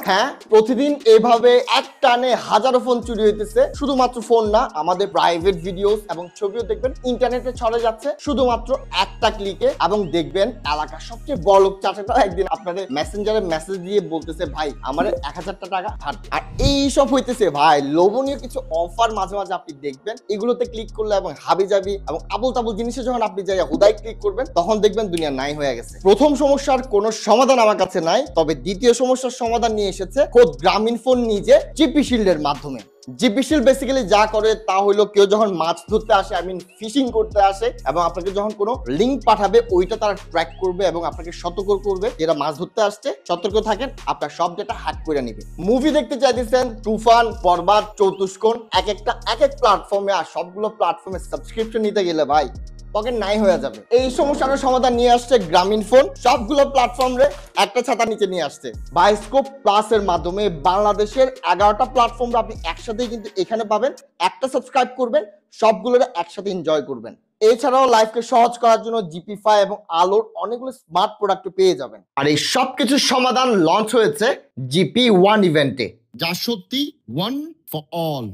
হ্যাঁ, প্রতিদিন এভাবে এক টানে হাজারো ফোন চুরি হইতেছে। শুধুমাত্র ফোন না, আমাদের প্রাইভেট ভিডিওস এবং ছবিও দেখবেন ইন্টারনেটে ছড়ে যাচ্ছে শুধুমাত্র একটা ক্লিকে। এবং দেখবেন এলাকার সবচেয়ে বড়লোক চাচাটা একদিন আপনাদের মেসেঞ্জারে মেসেজ দিয়ে বলতেছে, ভাই আমার 1000 টাকা। আর এই সব হইতেছে ভাই লোভনীয় কিছু অফার মাঝে মাঝে আপনি দেখবেন, এগুলোতে ক্লিক করলে এবং হাবিজাবি এবং আবুল তাবুল জিনিসে যখন আপনি যাই হুদাই ক্লিক করবেন, তখন দেখবেন দুনিয়া নাই হয়ে গেছে। প্রথম সমস্যার কোনো সমাধান আমার কাছে নাই, তবে দ্বিতীয় সমস্যার সমাধান নিয়ে এসেছে খোদ গ্রামীণফোন নিজে জিপি শিল্ডের মাধ্যমে। জিপি শিল্ড বেসিক্যালি যা করে তা হলো, কেউ যখন মাছ ধরতে আসে, আই মিন ফিশিং করতে আসে, এবং আপনাকে যখন কোনো লিঙ্ক পাঠাবে ওইটা তারা ট্র্যাক করবে এবং আপনাকে সতর্ক করবে যেটা মাছ ধরতে আসছে, সতর্ক থাকেন, আপনার সব ডেটা হ্যাক করে নিবে। মুভি দেখতে চাইতেছেন, তুফান, বরবাদ, চতুষ্কোণ, এক এক প্ল্যাটফর্মে, আর সবগুলো প্ল্যাটফর্মে সাবস্ক্রিপশন নিতে গেলে ভাই পকেট নাই হয়ে যাবে। এই সমস্যার সমাধান নিয়ে আসছে গ্রামীণফোন, সবগুলো প্ল্যাটফর্মে একটা ছাতা নিচে নিয়ে আসছে। বায়োস্কোপ প্লাস এর মাধ্যমে বাংলাদেশের 11টা প্ল্যাটফর্ম আপনি একসাথেই কিন্তু এখানে পাবেন। একটা সাবস্ক্রাইব করবেন, সবগুলোর একসাথে এনজয় করবেন। এছাড়াও লাইফকে সহজ করার জন্য জিপিফাই এবং আলোর অনেকগুলো স্মার্ট প্রোডাক্ট পেয়ে যাবেন। আর এই সবকিছুর সমাধান লঞ্চ হয়েছে জিপি ওয়ান ইভেন্টে, যা সত্যি ওয়ান ফর অল।